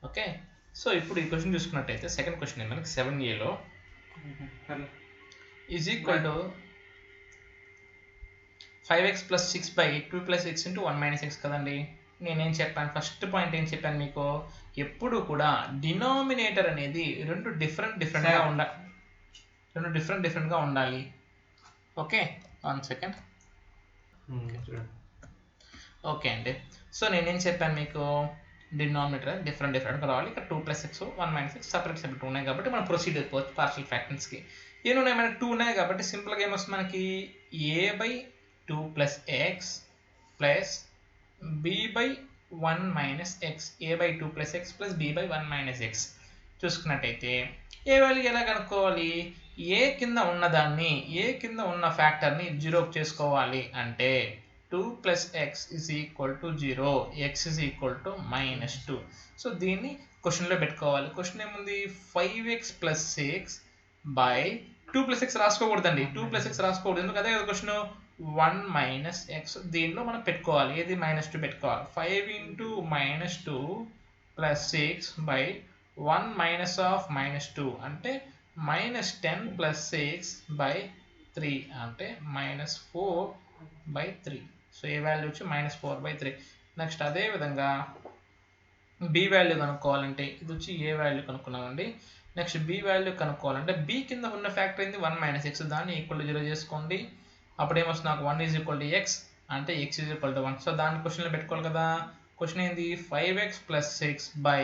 Okay. So ఇప్పుడు ఈ question చూసుకున్నట్టయితే సెకండ్ క్వశ్చన్ మనకి 7Aలో is equal to 5x plus 6 by 2 plus x into 1 minus x కదండి. నేనేం చెప్పాను, ఫస్ట్ పాయింట్ ఏం చెప్పాను మీకు, ఎప్పుడు కూడా డినామినేటర్ అనేది రెండు డిఫరెంట్గా ఉండాలి. Okay, 1 second. ఓకే అండి. సో నేనేం చెప్పాను మీకు, డినామినేటర్ డిఫరెంట్గా రావాలి. ఇక్కడ 2 plus X 1 minus X separate ఉన్నాయి కాబట్టి మనం ప్రొసీడ్ అయిపోవచ్చు పార్షియల్ ఫ్రాక్షన్స్కి. ఏమి ఉన్నాయి మనకి 2 ఉన్నాయి కాబట్టి సింపుల్గా ఏమొస్తుంది మనకి, a by 2 plus X plus b by 1 minus X, a by 2 plus X plus b by 1 minus X. చూసుకున్నట్టయితే ఏ వాల్యూ ఎలా కనుక్కోవాలి, ఏ కింద ఉన్న ఫ్యాక్టర్ని జీరోకి చేసుకోవాలి అంటే 2 plus x is equal to 0, x is equal to -2. So దీన్ని క్వశ్చన్లో పెట్టుకోవాలి. క్వశ్చన్ ఏముంది, 5x plus 6 by 2 plus x రాసుకోకూడదండి, 2 ప్లస్ ఎక్స్ రాసుకోకూడదు, ఎందుకు అదే కదా క్వశ్చన్. 1 మైనస్ ఎక్స్ దీనిలో మనం పెట్టుకోవాలి, ఏది -2 పెట్టుకోవాలి. 5 into -2 plus 6 by 1 minus of -2 అంటే -10 ప్లస్ 6 బై 3 అంటే -4/3. సో ఏ వాల్యూ వచ్చి -4/3. నెక్స్ట్ అదే విధంగా బి వాల్యూ కనుక్కోవాలంటే ఇది వచ్చి ఏ వాల్యూ కనుక్కున్నామండి. నెక్స్ట్ బి వాల్యూ కనుక్కోవాలంటే బి కింద ఉన్న ఫ్యాక్టర్ ఏంది 1 మైనస్ ఎక్స్, దాన్ని ఈక్వల్ టు 0 చేసుకోండి. అప్పుడు ఏమొస్తుంది నాకు 1 ఈజ్ ఈక్వల్ టు ఎక్స్ అంటే x is equal to 1. So దాన్ని క్వశ్చన్లో పెట్టుకోవాలి కదా. క్వశ్చన్ ఏంది, 5x plus 6 by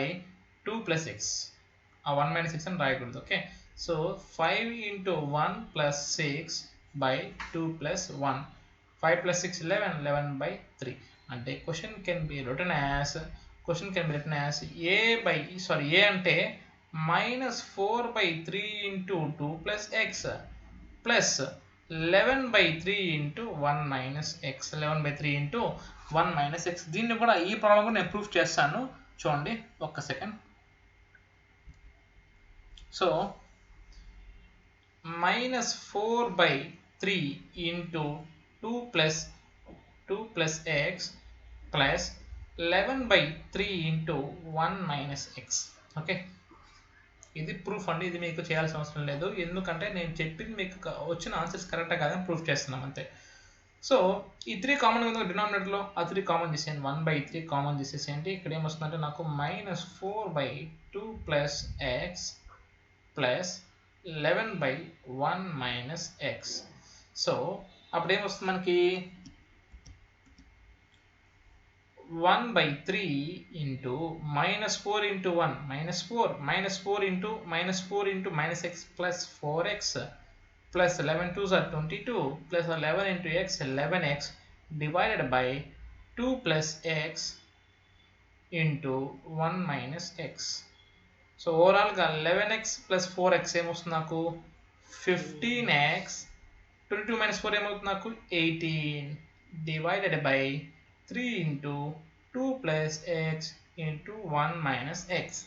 2 plus X, ఆ 1 మైనస్ ఎక్స్ అని రాయకూడదు. Okay, so 5 into 1 plus 6 by 2 plus 1, 5 plus 6 11/3 అంటే question can be written as a అంటే -4/3 into 2 plus X plus 11/3 into 1 minus X, 11/3 into 1 minus X. దీన్ని కూడా ఈ problem కూడా నేను ప్రూఫ్ చేస్తాను, చూడండి ఒక్క second. So -4/3 into 2 plus X plus 11/3 into 1 minus X. Okay, ఇది ప్రూఫ్ అండి, ఇది మీకు చేయాల్సిన అవసరం లేదు, ఎందుకంటే నేను చెప్పింది మీకు వచ్చిన ఆన్సర్స్ కరెక్ట్గా కాదని ప్రూఫ్ చేస్తున్నాం అంతే. సో ఈ 3 కామన్ ఉంది డినామినేటర్లో, ఆ 3 కామన్ చేసేయండి, 1/3 కామన్ చేసేసేయండి. ఇక్కడ ఏమొస్తుందంటే నాకు -4/2 plus X plus 11/1 minus X. So అప్పుడు ఏమొస్తుంది మనకి 1/3 into -4 into 1 -4 into minus X plus 4x plus 11 2s are 22 plus 11 into X 11x divided by 2 plus X into 1 minus X. So ఓవరాల్గా 11x ప్లస్ 4x ఏమొస్తుంది నాకు 15x, 22 minus 4 ఏమవుతుంది నాకు 18 divided by 3 into 2 plus X into 1 minus X.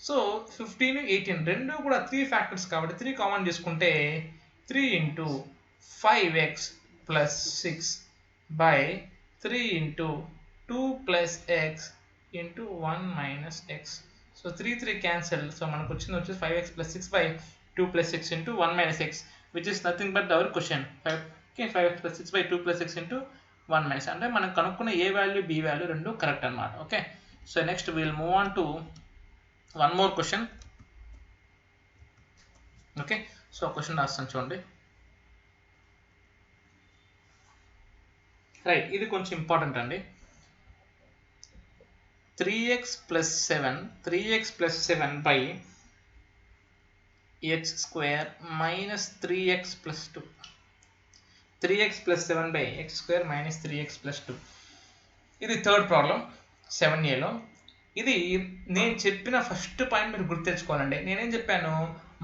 So 15 18 రెండు కూడా 3 factors కాబట్టి 3 common చేసుకుంటే 3 into 5x plus 6 by 3 into 2 plus X into 1 minus X. So 3 cancel. So మనకు వచ్చింది వచ్చేసి 5x plus 6 by 2 plus X into 1 minus X, which is nothing but our question. 5x plus 6 by 2 plus X into 1 minus, అంటే మనం కనుక్కున్న ఏ value B value రెండు correct అనమాట. Okay, so next will move on to one more question. Okay, so question రాస్తాను చూడండి. Right, ఇది కొంచెం important అండి. 3x plus 7 by x square minus 3x plus 2, 3x plus 7 by x square minus 3x plus 2. ఇది third problem 7Aలో. ఇది నేను చెప్పిన first point మీరు గుర్తుంచుకోవాలండి. నేనేం చెప్పాను,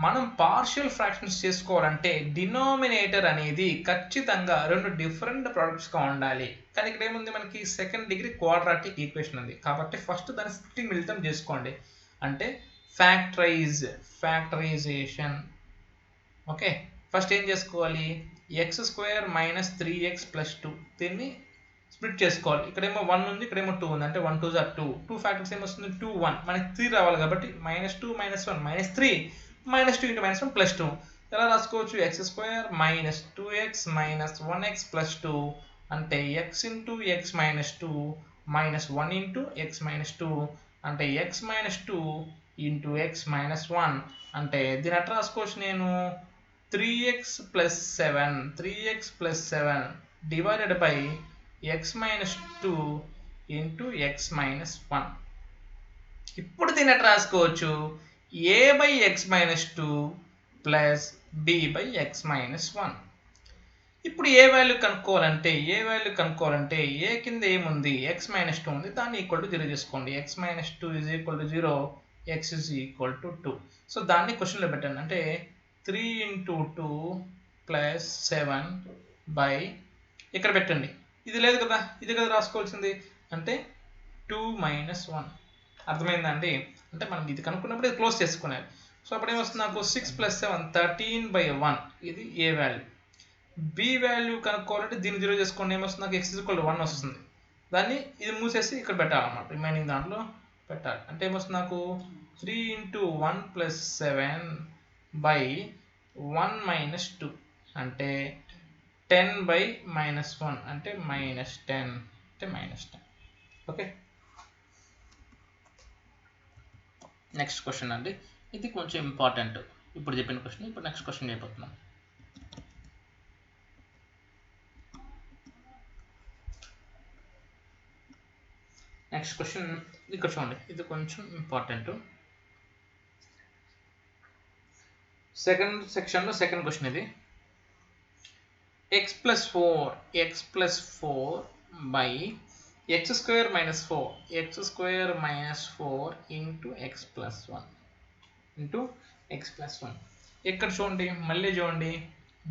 మనం పార్షియల్ ఫ్రాక్షన్స్ చేసుకోవాలంటే డినామినేటర్ అనేది ఖచ్చితంగా రెండు డిఫరెంట్ ప్రోడక్ట్స్గా ఉండాలి. కానీ ఇక్కడ ఏముంది, మనకి సెకండ్ డిగ్రీ క్వాడ్రాటిక్ ఈక్వేషన్ ఉంది కాబట్టి ఫస్ట్ దాన్ని స్ప్లిట్టింగ్ మిళితం చేసుకోండి, అంటే ఫ్యాక్టరైజేషన్. ఓకే, ఫస్ట్ ఏం చేసుకోవాలి, x square minus 3x plus 2 దీన్ని స్ప్లిట్ చేసుకోవాలి. ఇక్కడేమో 1 ఉంది, ఇక్కడేమో 2 ఉంది, అంటే 1 2 2. 2 ఫ్యాక్టర్స్ ఏమొస్తుంది 2 1, మనకి 3 రావాలి కాబట్టి -2 -1 -3 -2 × -1 +2. ఎలా రాసుకోవచ్చు? x² - 2x - 1x + 2 అంటే x × x - 2 -1 × x - 2 అంటే x - 2 × x - 1 అంటే దీని అట్లా రాసుకోవచ్చు నేను 3x + 7 3x + 7 divided by x - 2 × x - 1. ఇప్పుడు దీన్ని ఎట్లా రాసుకోవచ్చు? a/x - 2 plus b/x - 1. ఇప్పుడు ఏ వాల్యూ కనుక్కోవాలంటే ఏ కింద ఏముంది? x - 2 ఉంది, దాన్ని ఈక్వల్ టు 0 చేసుకోండి. x - 2 = 0, x = 2. సో దాన్ని క్వశ్చన్లో పెట్టండి. అంటే 3 × 2 + 7 బై ఇక్కడ పెట్టండి. ఇది లేదు కదా, ఇది కదా రాసుకోవాల్సింది. అంటే 2 - 1. అర్థమైందా అండి? అంటే మనం ఇది కనుక్కున్నప్పుడు ఇది క్లోజ్ చేసుకునేది. సో అప్పుడు ఏమొస్తుంది నాకు 6 + 7 13/1. ఇది ఏ వాల్యూ. బి వాల్యూ కనుక్కోవాలంటే దీన్ని 0 చేసుకోండి. ఏమొస్తుంది నాకు? x = 1 వస్తుంది. దాన్ని ఇది మూసేసి ఇక్కడ పెట్టాలన్నమాట. రిమైనింగ్ దాంట్లో పెట్టాలి. అంటే ఏమొస్తుంది నాకు? 3 × 1 + 7 బై 1 - 2 అంటే 10/-1 అంటే -10 అంటే -10. ఓకే, నెక్స్ట్ క్వశ్చన్ అండి. ఇది కొంచెం ఇంపార్టెంట్. ఇప్పుడు చెప్పిన క్వశ్చన్, ఇప్పుడు నెక్స్ట్ క్వశ్చన్ చేయబోతున్నాం. నెక్స్ట్ క్వశ్చన్ ఇక్కడ చూడండి, ఇది కొంచెం ఇంపార్టెంట్. సెకండ్ సెక్షన్లో సెకండ్ క్వశ్చన్ ఇది. x + 4 by x² - 4 x² - 4 × x + 1 ఇక్కడ చూడండి, మళ్ళీ చూడండి,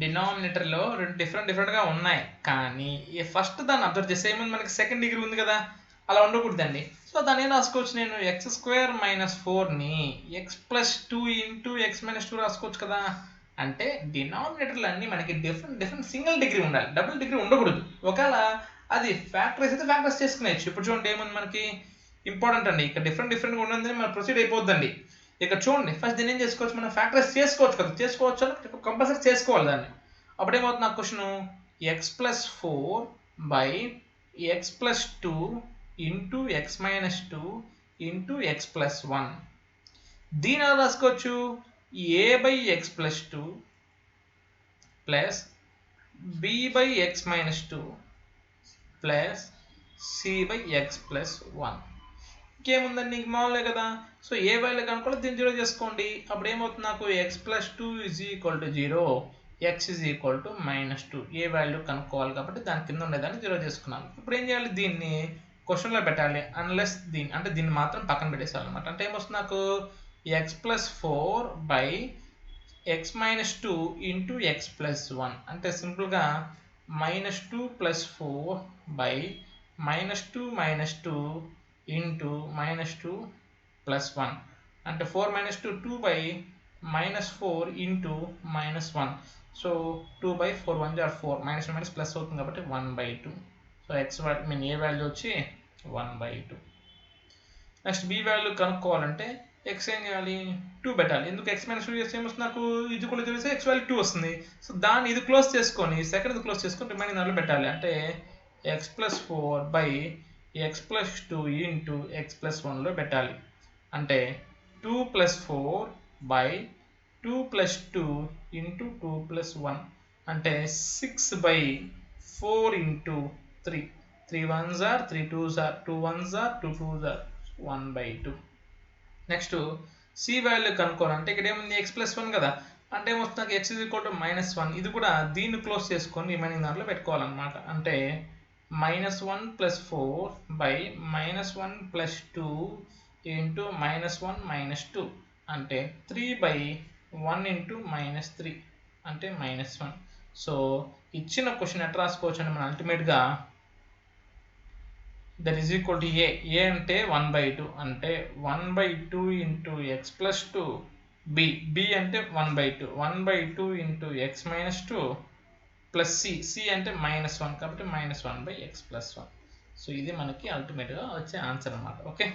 డినామినేటర్లో రెండు డిఫరెంట్గా ఉన్నాయి. కానీ ఈ ఫస్ట్ దాన్ని అబ్జర్వ్ చేస్తే ఏముంది? మనకి సెకండ్ డిగ్రీ ఉంది కదా, అలా ఉండకూడదండి. సో దాన్ని ఏం రాసుకోవచ్చు నేను? x² - 4ని x + 2 × x - 2 రాసుకోవచ్చు కదా. అంటే డినామినేటర్లు అన్నీ మనకి డిఫరెంట్ సింగిల్ డిగ్రీ ఉండాలి, డబుల్ డిగ్రీ ఉండకూడదు. ఒకవేళ అది ఫ్యాక్టరైజ్ అయితే ఫ్యాక్టరైజ్ చేసుకునేచ్చు. ఇప్పుడు చూడండి ఏముంది మనకి? ఇంపార్టెంట్ అండి, ఇక్కడ డిఫరెంట్గా ఉన్నది మనం ప్రొసీడ్ అయిపోద్దండి. ఇక్కడ చూడండి, ఫస్ట్ దీన్ని ఏం చేసుకోవచ్చు? మనం ఫ్యాక్టరైజ్ చేసుకోవచ్చు కదా, చేసుకోవచ్చు అని కంపల్సరీ చేసుకోవాలి దాన్ని. అప్పుడు ఏమవుతుంది నాకు question? x + 4 by x + 2 × x - 2 × x + 1. దీని ఎలా రాసుకోవచ్చు? a/x + 2 plus b/x - 2 plus c/x + 1. ఇంకేముందండి? ఇంక మామూలే కదా. సో ఏ వాల్యూ కనుక్కోవాలి, దీన్ని 0 చేసుకోండి. అప్పుడు ఏమవుతుంది నాకు? x + 2 = 0, x = -2. ఏ వాల్యూ కనుక్కోవాలి కాబట్టి దాని కింద ఉండేదాన్ని 0 చేసుకున్నాను. ఇప్పుడు ఏం చేయాలి? దీన్ని క్వశ్చన్లో పెట్టాలి. అన్లెస్ దీన్ని మాత్రం పక్కన పెట్టేసాలన్నమాట. అంటే ఏమొస్తుంది నాకు? x + 4 బై x - 2 × x + 1 అంటే సింపుల్గా -2 + 4 బై -2 - 2 × -2 + 1 అంటే 4 - 2 2 బై -4 × -1. సో 2/4 1 = 4, -1 ప్లస్ అవుతుంది కాబట్టి 1/2. సో ఏ వాల్యూ వచ్చి 1/2. నెక్స్ట్ బి వాల్యూ కనుక్కోవాలంటే x ఏం చేయాలి? 2 పెట్టాలి. ఎందుకు? x - 2 చేస్తే ఏమొస్తుంది నాకు? ఇది కూడా తెలిస్తే x వాల్యూ 2 వస్తుంది. సో దాన్ని ఇది క్లోజ్ చేసుకొని సెకండ్ క్లోజ్ చేసుకొని రిమైనింగ్ దాంట్లో పెట్టాలి. అంటే x + 4 బై x + 2 × x + 1లో పెట్టాలి. అంటే 2 + 4 బై 2 + 2 × 2 + 1 అంటే 6/4 × 3. 3 1s are 3 2s are 2 1s are 2 2s are 1/2. Next C value కనుక్కోవాలంటే ఇక్కడ ఏముంది? x + 1 కదా, అంటే ఏమొస్తుంది నాకు? x = -1. ఇది కూడా దీన్ని క్లోజ్ చేసుకొని రిమైనింగ్ దాంట్లో పెట్టుకోవాలన్నమాట. అంటే -1 + 4 బై -1 + 2 × -1 - 2 అంటే 3/1 × -3 అంటే -1. సో ఇచ్చిన క్వశ్చన్ ఎట్లా రాసుకోవచ్చు అంటే మనం అల్టిమేట్గా దట్ ఈజ్ ఈక్వల్ టు ఏ అంటే 1/2 అంటే 1/2 × x + 2 బి అంటే 1/2 × x - 2 ప్లస్ సి అంటే -1 కాబట్టి -1/x + 1. సో ఇది మనకి అల్టిమేట్గా వచ్చే ఆన్సర్ అనమాట. ఓకే.